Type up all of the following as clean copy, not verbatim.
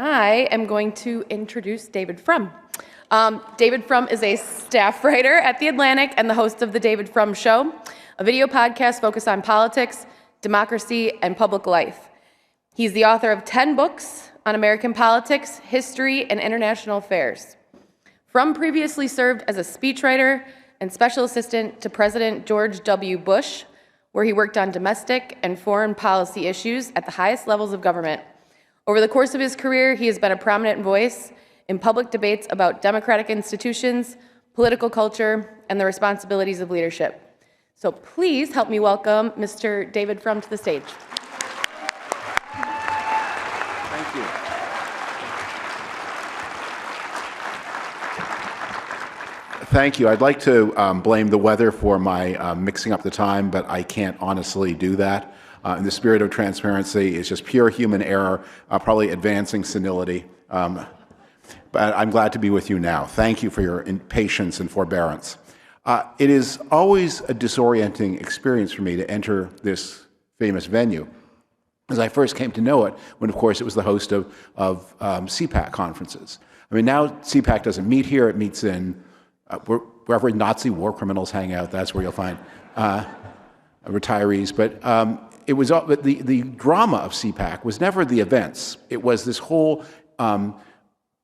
I am going to introduce David Frum. David Frum is a staff writer at The Atlantic and the host of The David Frum Show, a video podcast focused on politics, democracy, and public life. He's the author of 10 books on American politics, history, and international affairs. Frum previously served as a speechwriter and special assistant to President George W. Bush, where he worked on domestic and foreign policy issues at the highest levels of government. Over the course of his career, he has been a prominent voice in public debates about democratic institutions, political culture, and the responsibilities of leadership. So please help me welcome Mr. David Frum to the stage. Thank you. Thank you. I'd like to blame the weather for my mixing up the time, but I can't honestly do that. In the spirit of transparency, it's just pure human error, probably advancing senility. But I'm glad to be with you now. Thank you for your patience and forbearance. It is always a disorienting experience for me to enter this famous venue, as I first came to know it when, of course, it was the host of CPAC conferences. I mean, now CPAC doesn't meet here. It meets in wherever Nazi war criminals hang out. That's where you'll find retirees. But it was the drama of CPAC was never the events. It was this whole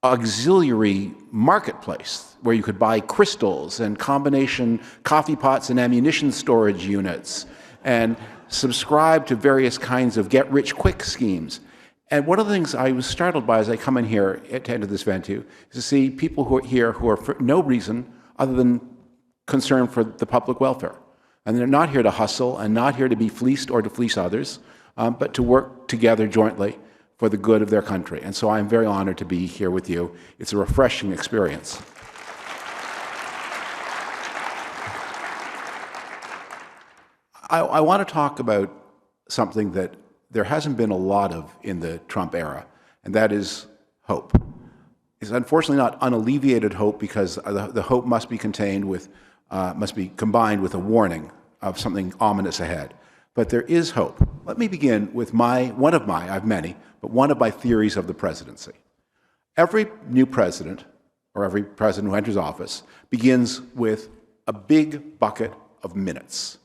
auxiliary marketplace where you could buy crystals and combination coffee pots and ammunition storage units and subscribe to various kinds of get-rich-quick schemes. And one of the things I was startled by as I come in here to enter this venue is to see people who are here who are for no reason other than concern for the public welfare. And they're not here to hustle and not here to be fleeced or to fleece others, but to work together jointly for the good of their country. And so I'm very honored to be here with you. It's a refreshing experience. I want to talk about something that there hasn't been a lot of in the Trump era, and that is hope. It's unfortunately not unalleviated hope because the hope must be combined with a warning of something ominous ahead. But there is hope. Let me begin with I have many, but one of my theories of the presidency. Every new president, or every president who enters office, begins with a big bucket of minutes.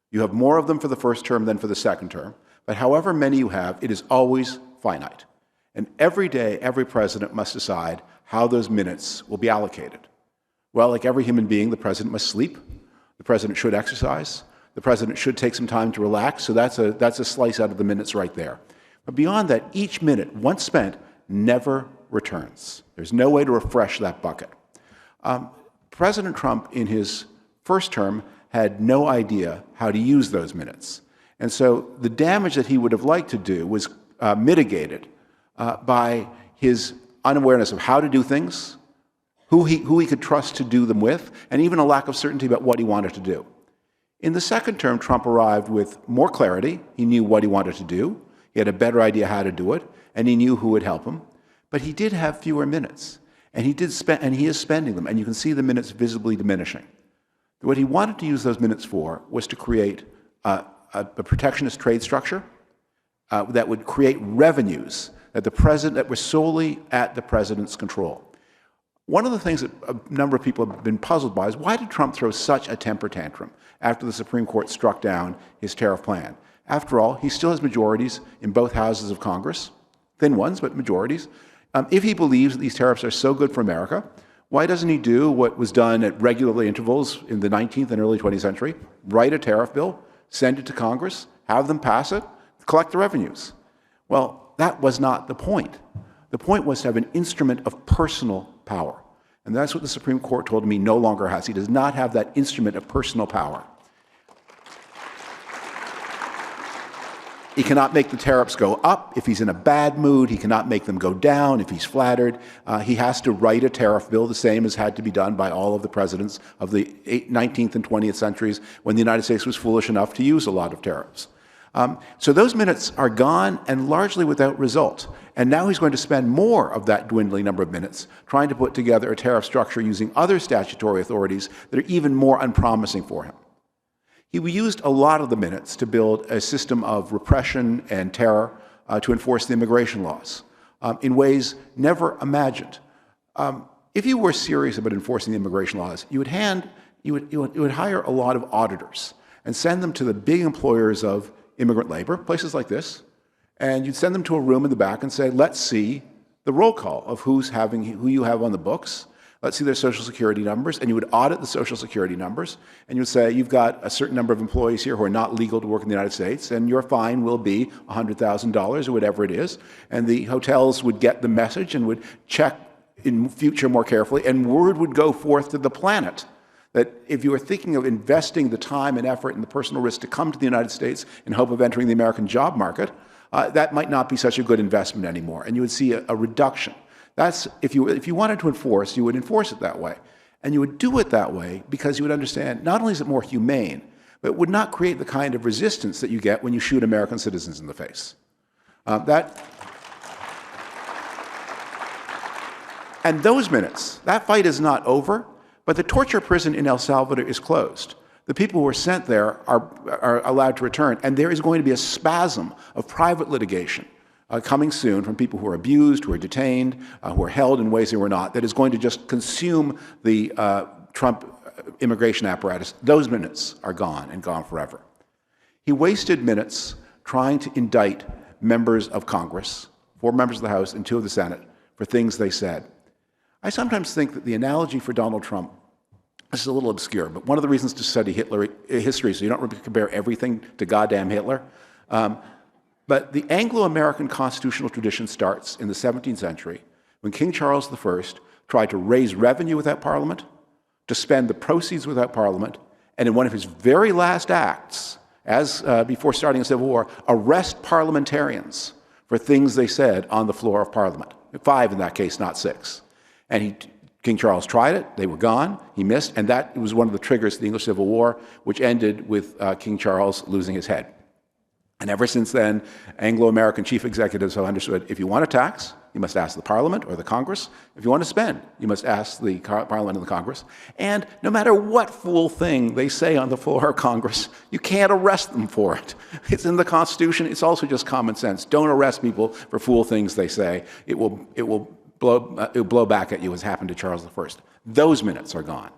You have more of them for the first term than for the second term, but however many you have, it is always finite. And every day, every president must decide how those minutes will be allocated. Well, like every human being, the president must sleep, the president should exercise, the president should take some time to relax, so that's a slice out of the minutes right there. But beyond that, each minute, once spent, never returns. There's no way to refresh that bucket. President Trump, in his first term, had no idea how to use those minutes. And so the damage that he would have liked to do was mitigated by his unawareness of how to do things, who he could trust to do them with, and even a lack of certainty about what he wanted to do. In the second term, Trump arrived with more clarity. He knew what he wanted to do. He had a better idea how to do it, and he knew who would help him. But he did have fewer minutes, and he is spending them, and you can see the minutes visibly diminishing. What he wanted to use those minutes for was to create a protectionist trade structure that would create revenues that were solely at the president's control. One of the things that a number of people have been puzzled by is why did Trump throw such a temper tantrum after the Supreme Court struck down his tariff plan? After all, he still has majorities in both houses of Congress, thin ones, but majorities. If he believes that these tariffs are so good for America, why doesn't he do what was done at regular intervals in the 19th and early 20th century? Write a tariff bill, send it to Congress, have them pass it, collect the revenues. Well, that was not the point. The point was to have an instrument of personal power. And that's what the Supreme Court told me he no longer has. He does not have that instrument of personal power. He cannot make the tariffs go up if he's in a bad mood. He cannot make them go down if he's flattered. He has to write a tariff bill, the same as had to be done by all of the presidents of the 19th and 20th centuries when the United States was foolish enough to use a lot of tariffs. So those minutes are gone and largely without result. And now he's going to spend more of that dwindling number of minutes trying to put together a tariff structure using other statutory authorities that are even more unpromising for him. He used a lot of the minutes to build a system of repression and terror to enforce the immigration laws. in ways never imagined. If you were serious about enforcing the immigration laws, you would hire a lot of auditors and send them to the big employers of immigrant labor, places like this, and you'd send them to a room in the back and say, let's see the roll call of who you have on the books. Let's see their social security numbers, and you would audit the social security numbers, and you would say, you've got a certain number of employees here who are not legal to work in the United States, and your fine will be $100,000 or whatever it is. And the hotels would get the message and would check in future more carefully, and word would go forth to the planet that if you were thinking of investing the time and effort and the personal risk to come to the United States in hope of entering the American job market, that might not be such a good investment anymore, and you would see a reduction. That's, if you wanted to enforce, you would enforce it that way. And you would do it that way because you would understand not only is it more humane, but it would not create the kind of resistance that you get when you shoot American citizens in the face. And those minutes, that fight is not over, but the torture prison in El Salvador is closed. The people who are sent there are allowed to return, and there is going to be a spasm of private litigation coming soon from people who are abused, who are detained, who are held in ways they were not, that is going to just consume the Trump immigration apparatus. Those minutes are gone and gone forever. He wasted minutes trying to indict members of Congress, 4 members of the House and 2 of the Senate, for things they said. I sometimes think that the analogy for Donald Trump, this is a little obscure, but one of the reasons to study history is so you don't really compare everything to goddamn Hitler. But the Anglo-American constitutional tradition starts in the 17th century when King Charles I tried to raise revenue without Parliament, to spend the proceeds without Parliament, and in one of his very last acts, before starting a civil war, arrest parliamentarians for things they said on the floor of Parliament. 5 in that case, not 6. And King Charles tried it, they were gone, he missed, and that was one of the triggers to the English Civil War, which ended with King Charles losing his head. And ever since then, Anglo-American chief executives have understood if you want to tax, you must ask the Parliament or the Congress. If you want to spend, you must ask the Parliament and the Congress. And no matter what fool thing they say on the floor of Congress, you can't arrest them for it. It's in the Constitution. It's also just common sense. Don't arrest people for fool things they say. It will blow back at you, as happened to Charles I. Those minutes are gone.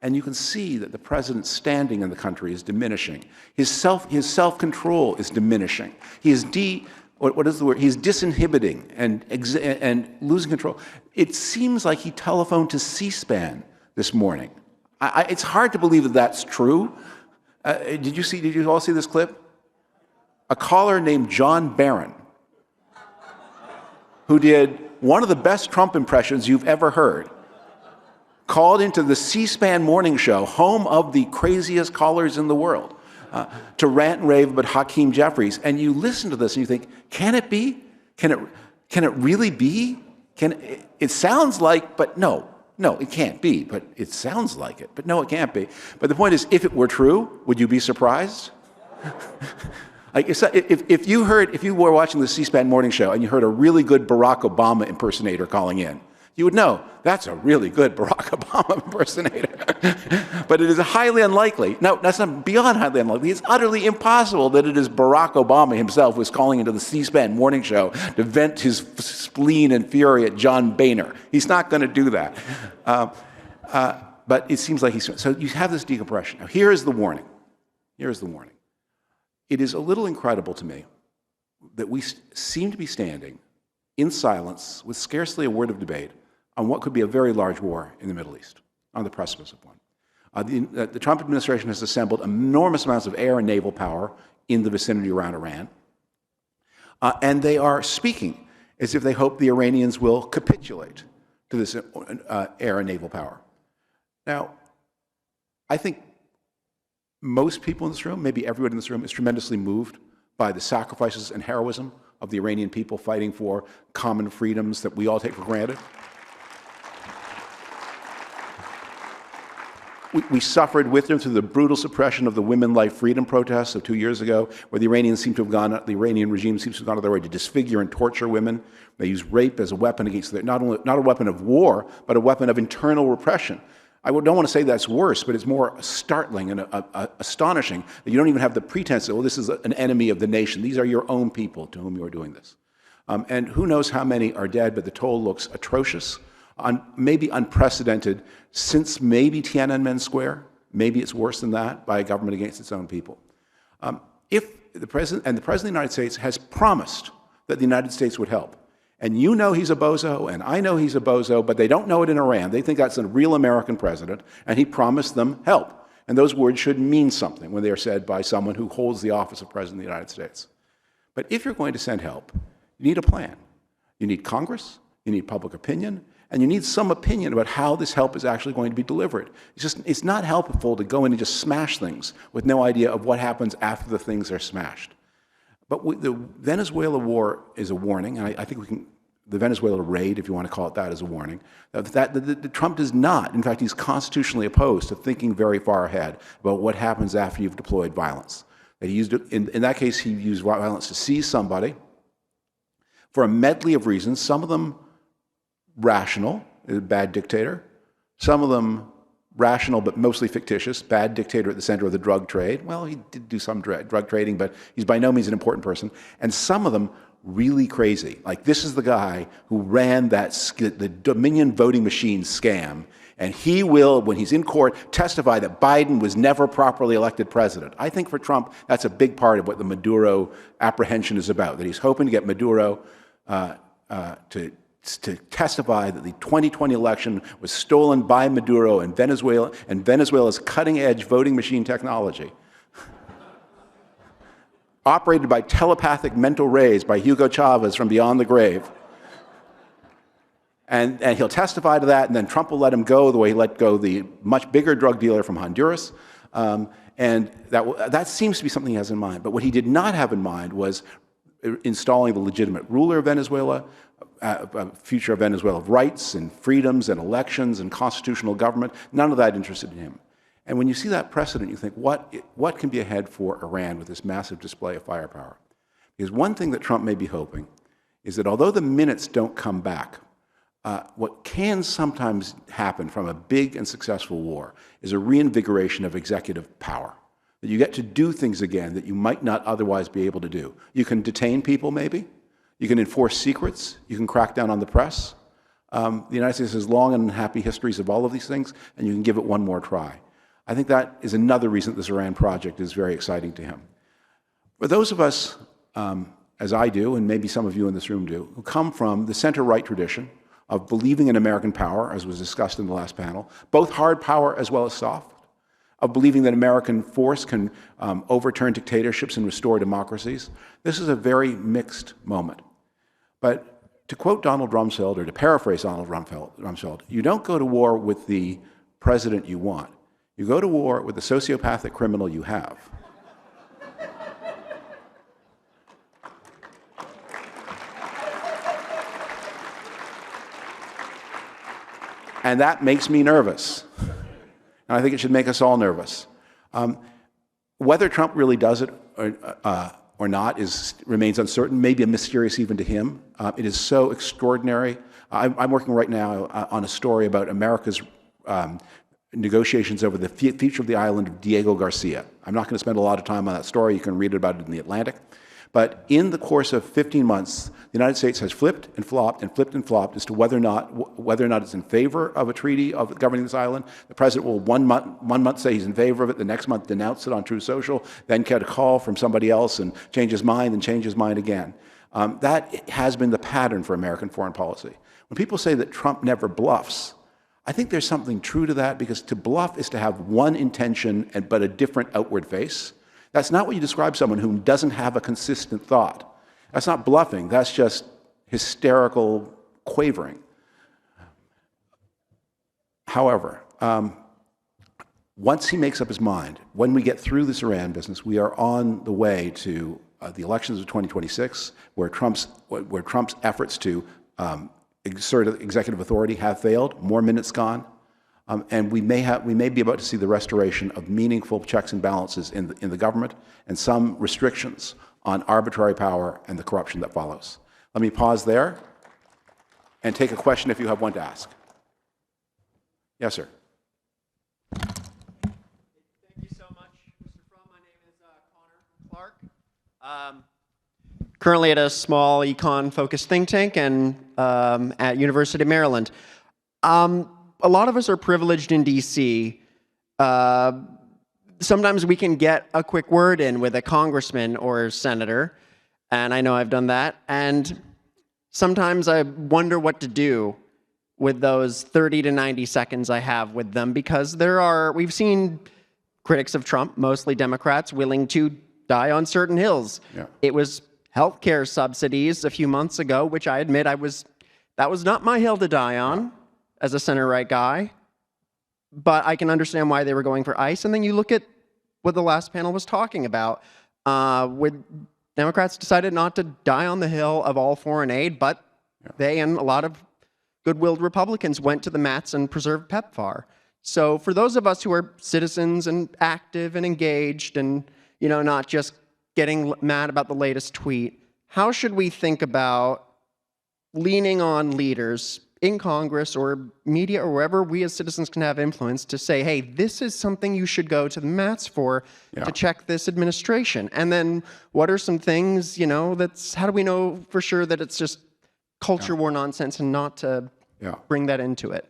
And you can see that the president's standing in the country is diminishing. His self-control is diminishing. He is He's disinhibiting and losing control. It seems like he telephoned to C-SPAN this morning. It's hard to believe that that's true. Did you all see this clip? A caller named John Barron, who did one of the best Trump impressions you've ever heard, called into the C-SPAN morning show, home of the craziest callers in the world, to rant and rave about Hakeem Jeffries. And you listen to this and you think, can it be? Can it really be? It sounds like, but no, it can't be, but it sounds like it. But no, it can't be. But the point is, if it were true, would you be surprised? If you were watching the C-SPAN morning show and you heard a really good Barack Obama impersonator calling in, you would know that's a really good Barack Obama impersonator. But it is highly unlikely. No, that's not beyond highly unlikely. It's utterly impossible that it is Barack Obama himself who is calling into the C-SPAN morning show to vent his spleen and fury at John Boehner. He's not going to do that. But it seems like he's... So you have this decompression. Now, here is the warning. Here is the warning. It is a little incredible to me that we seem to be standing in silence with scarcely a word of debate on what could be a very large war in the Middle East, on the precipice of one. The Trump administration has assembled enormous amounts of air and naval power in the vicinity around Iran, and they are speaking as if they hope the Iranians will capitulate to this air and naval power. Now, I think most people in this room, maybe everyone in this room, is tremendously moved by the sacrifices and heroism of the Iranian people fighting for common freedoms that we all take for granted. We suffered with them through the brutal suppression of the women life freedom protests of 2 years ago, where the Iranian regime seems to have gone out of their way to disfigure and torture women. They use rape as a weapon against not a weapon of war, but a weapon of internal repression. I don't want to say that's worse, but it's more startling and astonishing that you don't even have the pretense that, well, this is an enemy of the nation. These are your own people to whom you are doing this. And who knows how many are dead, but the toll looks atrocious, maybe unprecedented since maybe Tiananmen Square. Maybe it's worse than that, by a government against its own people. If the President of the United States has promised that the United States would help, and you know he's a bozo, and I know he's a bozo, but they don't know it in Iran. They think that's a real American president, and he promised them help. And those words should mean something when they are said by someone who holds the office of President of the United States. But if you're going to send help, you need a plan. You need Congress, you need public opinion, and you need some opinion about how this help is actually going to be delivered. It's not helpful to go in and just smash things with no idea of what happens after the things are smashed. But the Venezuela war is a warning, and I think the Venezuela raid, if you want to call it that, is a warning, that Trump does not, in fact, he's constitutionally opposed to thinking very far ahead about what happens after you've deployed violence. That he used, in that case, he used violence to seize somebody for a medley of reasons, some of them rational, a bad dictator, some of them rational but mostly fictitious, bad dictator at the center of the drug trade. Well, he did do some drug trading, but he's by no means an important person. And some of them really crazy. Like, this is the guy who ran the Dominion voting machine scam, and he will, when he's in court, testify that Biden was never properly elected president. I think for Trump, that's a big part of what the Maduro apprehension is about, that he's hoping to get Maduro to testify that the 2020 election was stolen by Maduro and Venezuela's cutting-edge voting machine technology, operated by telepathic mental rays by Hugo Chavez from beyond the grave. And he'll testify to that, and then Trump will let him go the way he let go the much bigger drug dealer from Honduras. And that seems to be something he has in mind. But what he did not have in mind was installing the legitimate ruler of Venezuela, a future of Venezuela of rights and freedoms and elections and constitutional government. None of that interested him. And when you see that precedent, you think, what can be ahead for Iran with this massive display of firepower? Because one thing that Trump may be hoping is that although the minutes don't come back, what can sometimes happen from a big and successful war is a reinvigoration of executive power. That you get to do things again that you might not otherwise be able to do. You can detain people, maybe. You can enforce secrets. You can crack down on the press. The United States has long and happy histories of all of these things, and you can give it one more try. I think that is another reason this Iran project is very exciting to him. For those of us, as I do, and maybe some of you in this room do, who come from the center-right tradition of believing in American power, as was discussed in the last panel, both hard power as well as soft, of believing that American force can overturn dictatorships and restore democracies, this is a very mixed moment. But to quote Donald Rumsfeld, or to paraphrase Donald Rumsfeld, you don't go to war with the president you want. You go to war with the sociopathic criminal you have. And that makes me nervous. And I think it should make us all nervous. Whether Trump really does it or not remains uncertain, maybe mysterious even to him. It is so extraordinary. I'm working right now on a story about America's negotiations over the future of the island of Diego Garcia. I'm not going to spend a lot of time on that story. You can read about it in The Atlantic. But in the course of 15 months, the United States has flipped and flopped as to whether or not it's in favor of a treaty of governing this island. The president will one month say he's in favor of it, the next month denounce it on Truth Social, then get a call from somebody else and change his mind and change his mind again. That has been the pattern for American foreign policy. When people say that Trump never bluffs, I think there's something true to that, because to bluff is to have one intention but a different outward face. That's not what you describe someone who doesn't have a consistent thought. That's not bluffing. That's just hysterical quavering. However, once he makes up his mind, when we get through this Iran business, we are on the way to the elections of 2026, where Trump's efforts to exert executive authority have failed. More minutes gone. And we may be about to see the restoration of meaningful checks and balances in the government, and some restrictions on arbitrary power and the corruption that follows. Let me pause there and take a question if you have one to ask. Yes, sir. Thank you so much, Mr. Frum. My name is Connor Clark. currently at a small econ-focused think tank and at University of Maryland. A lot of us are privileged in D.C. Sometimes we can get a quick word in with a congressman or senator, and I know I've done that, and sometimes I wonder what to do with those 30 to 90 seconds I have with them, because we've seen critics of Trump, mostly Democrats, willing to die on certain hills. Yeah. It was healthcare subsidies a few months ago, which I admit that was not my hill to die on as a center-right guy, but I can understand why they were going for ICE. And then you look at what the last panel was talking about, with Democrats decided not to die on the hill of all foreign aid, but they and a lot of good-willed Republicans went to the mats and preserved PEPFAR. So for those of us who are citizens and active and engaged and, not just getting mad about the latest tweet, how should we think about leaning on leaders in Congress or media or wherever we as citizens can have influence to say, hey, this is something you should go to the mats for to check this administration? And then what are some things, how do we know for sure that it's just culture war nonsense and not to bring that into it?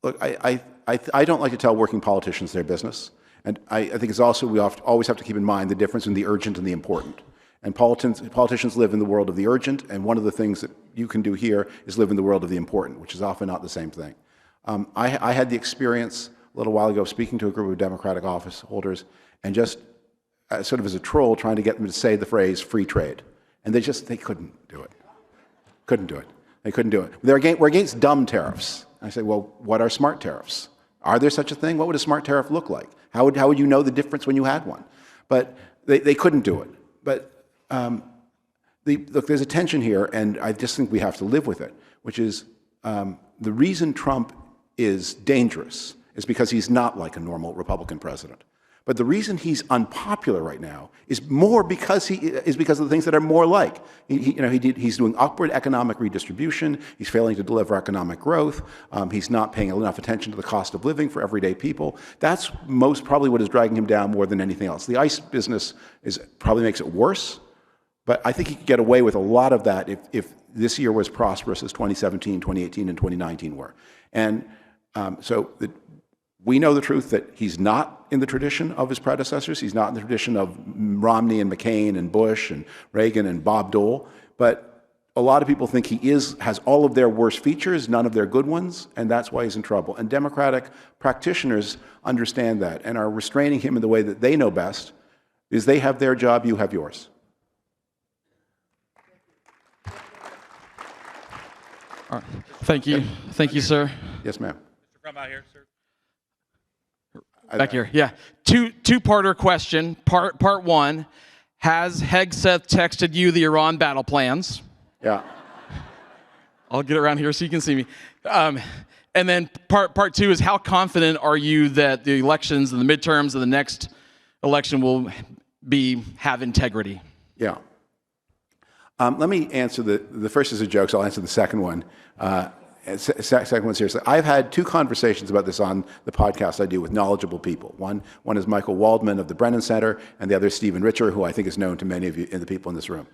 Look, I don't like to tell working politicians their business. And I think it's also, we always have to keep in mind the difference in the urgent and the important. And politicians live in the world of the urgent, and one of the things that you can do here is live in the world of the important, which is often not the same thing. I had the experience a little while ago speaking to a group of Democratic office holders, and just sort of as a troll trying to get them to say the phrase free trade. And they couldn't do it. Couldn't do it. They couldn't do it. We're against dumb tariffs. I say, well, what are smart tariffs? Are there such a thing? What would a smart tariff look like? How would you know the difference when you had one? But they couldn't do it. But look, there's a tension here, and I just think we have to live with it, which is the reason Trump is dangerous is because he's not like a normal Republican president. But the reason he's unpopular right now is more because of the things that are more like. He's doing upward economic redistribution. He's failing to deliver economic growth. He's not paying enough attention to the cost of living for everyday people. That's most probably what is dragging him down more than anything else. The ICE business probably makes it worse, but I think he could get away with a lot of that if this year was prosperous as 2017, 2018, and 2019 were. And we know the truth that he's not in the tradition of his predecessors. He's not in the tradition of Romney and McCain and Bush and Reagan and Bob Dole. But a lot of people think he has all of their worst features, none of their good ones, and that's why he's in trouble. And Democratic practitioners understand that and are restraining him in the way that they know best, because they have their job, you have yours. All right. Thank you. Thank you, sir. Yes, ma'am. Mr. Frum out here, sir. Back here, yeah. Two-parter question. Part one, has Hegseth texted you the Iran battle plans? Yeah. I'll get around here so you can see me. And then part two is, how confident are you that the elections and the midterms of the next election will have integrity? Yeah. Let me answer the first is a joke, so I'll answer the second one. Second one seriously. I've had two conversations about this on the podcast I do with knowledgeable people. One is Michael Waldman of the Brennan Center, and the other is Stephen Richer, who I think is known to many of you and the people in this room.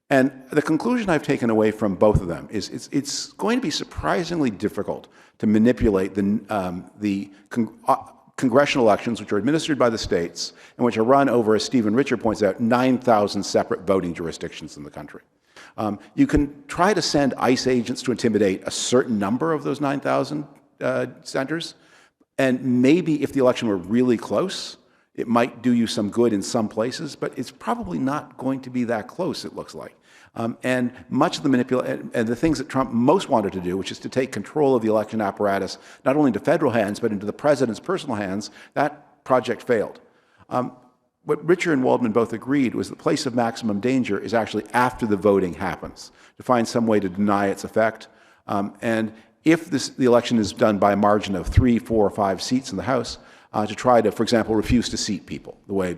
And the conclusion I've taken away from both of them is it's going to be surprisingly difficult to manipulate the congressional elections, which are administered by the states and which are run over, as Stephen Richer points out, 9,000 separate voting jurisdictions in the country. You can try to send ICE agents to intimidate a certain number of those 9,000 centers, and maybe if the election were really close, it might do you some good in some places, but it's probably not going to be that close, it looks like. And much of the manipulation and the things that Trump most wanted to do, which is to take control of the election apparatus, not only into federal hands, but into the president's personal hands, that project failed. What Richer and Waldman both agreed was the place of maximum danger is actually after the voting happens, to find some way to deny its effect. And if the election is done by a margin of 3, 4, or 5 seats in the House, to try to, for example, refuse to seat people, the way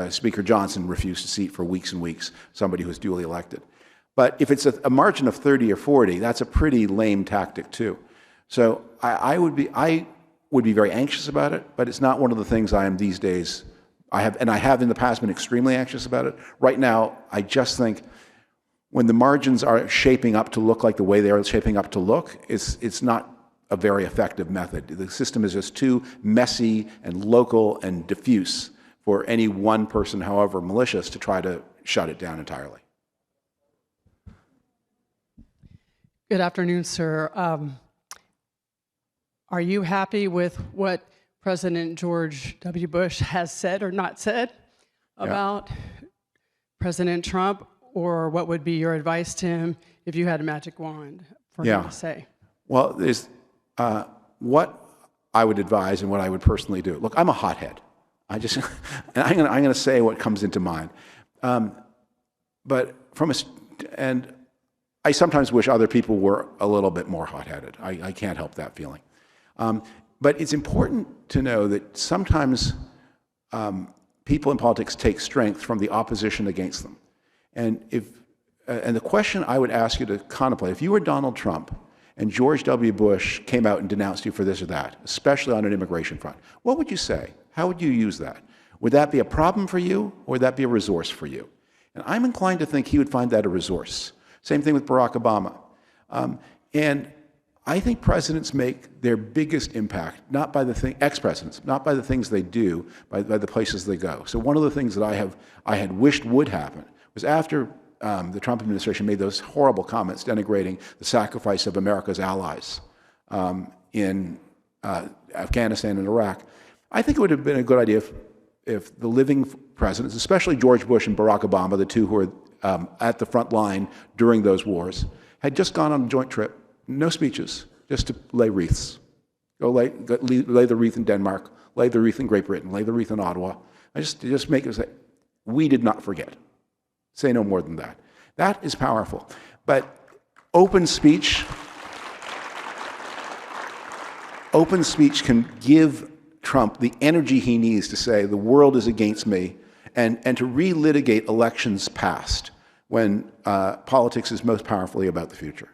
Speaker Johnson refused to seat for weeks and weeks somebody who was duly elected. But if it's a margin of 30 or 40, that's a pretty lame tactic too. So I would be very anxious about it, but it's not one of the things I am these days I have in the past been extremely anxious about it. Right now, I just think when the margins are shaping up to look like the way they are shaping up to look, it's not a very effective method. The system is just too messy and local and diffuse for any one person, however malicious, to try to shut it down entirely. Good afternoon, sir. Are you happy with what President George W. Bush has said or not said about President Trump, or what would be your advice to him if you had a magic wand for him to say? Well, there's what I would advise and what I would personally do. Look, I'm a hothead. And I'm going to say what comes into mind. But and I sometimes wish other people were a little bit more hot-headed. I can't help that feeling. But it's important to know that sometimes people in politics take strength from the opposition against them. And the question I would ask you to contemplate, if you were Donald Trump and George W. Bush came out and denounced you for this or that, especially on an immigration front, what would you say? How would you use that? Would that be a problem for you, or would that be a resource for you? And I'm inclined to think he would find that a resource. Same thing with Barack Obama. And I think presidents make their biggest impact, not by the ex-presidents, not by the things they do, by the places they go. So one of the things that I had wished would happen was after the Trump administration made those horrible comments denigrating the sacrifice of America's allies in Afghanistan and Iraq, I think it would have been a good idea if the living presidents, especially George Bush and Barack Obama, the two who were at the front line during those wars, had just gone on a joint trip, no speeches, just to lay wreaths. Go lay the wreath in Denmark, lay the wreath in Great Britain, lay the wreath in Ottawa. Just make it say, we did not forget. Say no more than that. That is powerful. But open speech can give Trump the energy he needs to say the world is against me, and to relitigate elections past when politics is most powerfully about the future.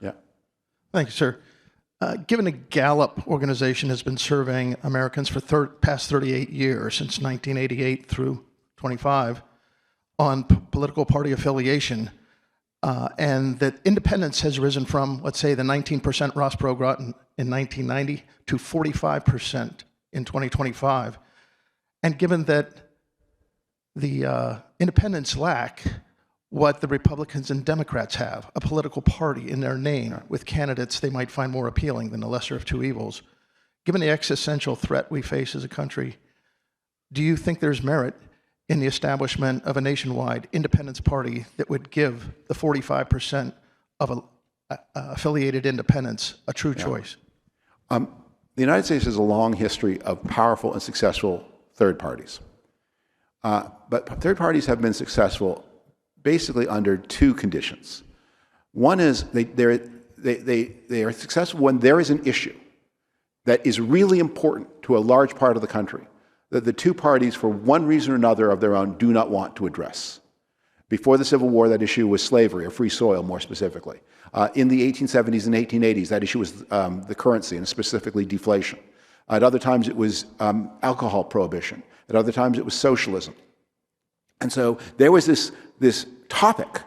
Yeah. Thank you, sir. Given a Gallup organization has been surveying Americans for past 38 years, since 1988 through 25, on political party affiliation, and that independence has risen from, let's say, the 19% Ross Perot got in 1990 to 45% in 2025. And given that the independents lack what the Republicans and Democrats have, a political party in their name with candidates they might find more appealing than the lesser of two evils, given the existential threat we face as a country, do you think there's merit in the establishment of a nationwide independence party that would give the 45% of affiliated independents a true choice? The United States has a long history of powerful and successful third parties. But third parties have been successful basically under two conditions. One is they are successful when there is an issue that is really important to a large part of the country that the two parties, for one reason or another of their own, do not want to address. Before the Civil War, that issue was slavery, or free soil more specifically. In the 1870s and 1880s, that issue was the currency, and specifically deflation. At other times, it was alcohol prohibition. At other times, it was socialism. And so there was this topic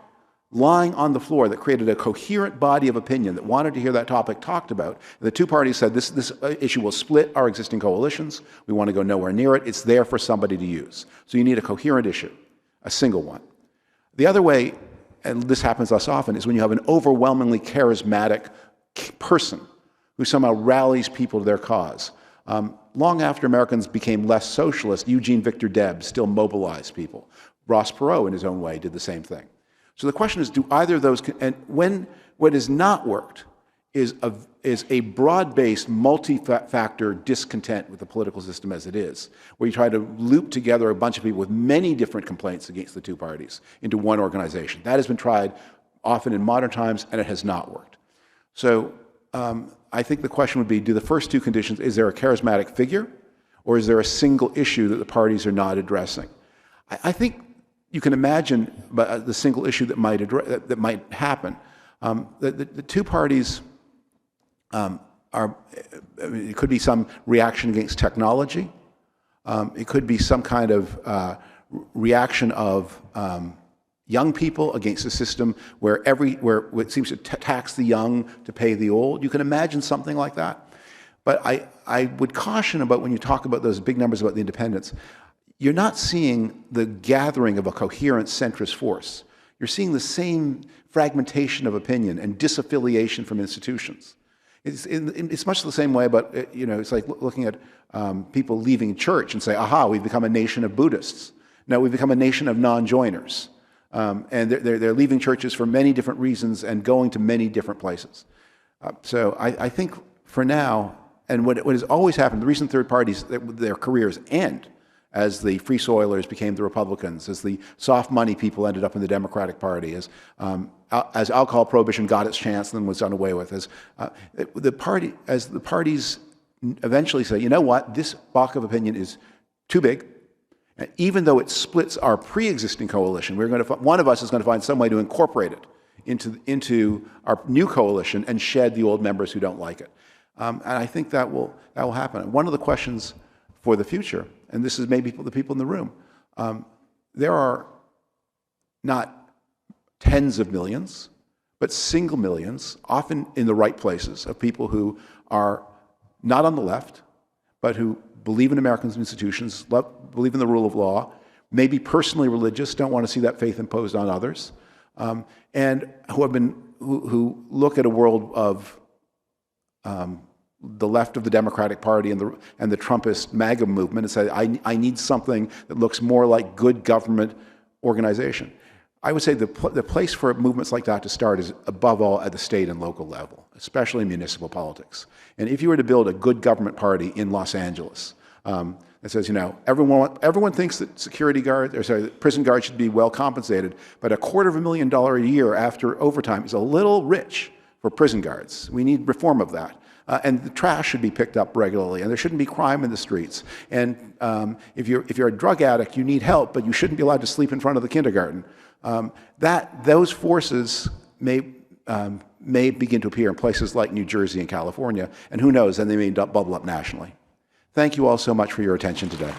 lying on the floor that created a coherent body of opinion that wanted to hear that topic talked about. The two parties said, this issue will split our existing coalitions. We want to go nowhere near it. It's there for somebody to use. So you need a coherent issue, a single one. The other way, and this happens less often, is when you have an overwhelmingly charismatic person who somehow rallies people to their cause. Long after Americans became less socialist, Eugene Victor Debs still mobilized people. Ross Perot, in his own way, did the same thing. So the question is, do either of those, and when what has not worked is a broad-based, multi-factor discontent with the political system as it is, where you try to loop together a bunch of people with many different complaints against the two parties into one organization. That has been tried often in modern times, and it has not worked. So I think the question would be, do the first two conditions, is there a charismatic figure, or is there a single issue that the parties are not addressing? I think you can imagine the single issue that might happen, The two parties it could be some reaction against technology. It could be some kind of reaction of young people against a system where it seems to tax the young to pay the old. You can imagine something like that. But I would caution about when you talk about those big numbers about the independents, you're not seeing the gathering of a coherent centrist force. You're seeing the same fragmentation of opinion and disaffiliation from institutions. It's much the same way, but it's like looking at people leaving church and say, aha, we've become a nation of Buddhists. No, we've become a nation of non-joiners. And they're leaving churches for many different reasons and going to many different places. So I think for now, and what has always happened, the reason third parties, their careers end as the Free Soilers became the Republicans, as the soft money people ended up in the Democratic Party, as alcohol prohibition got its chance and then was done away with, as the parties eventually say, you know what, this block of opinion is too big. And even though it splits our pre-existing coalition, one of us is going to find some way to incorporate it into our new coalition and shed the old members who don't like it. And I think that will happen. And one of the questions for the future, and this is maybe the people in the room, there are not tens of millions, but single millions, often in the right places, of people who are not on the left, but who believe in American institutions, believe in the rule of law, maybe personally religious, don't want to see that faith imposed on others, and who look at a world of the left of the Democratic Party and the Trumpist MAGA movement and say, I need something that looks more like good government organization. I would say the place for movements like that to start is above all at the state and local level, especially municipal politics. And if you were to build a good government party in Los Angeles that says, everyone thinks that that prison guards should be well compensated, but $250,000 a year after overtime is a little rich for prison guards. We need reform of that. And the trash should be picked up regularly, and there shouldn't be crime in the streets. And if you're a drug addict, you need help, but you shouldn't be allowed to sleep in front of the kindergarten. Those forces may begin to appear in places like New Jersey and California, and who knows, then they may bubble up nationally. Thank you all so much for your attention today.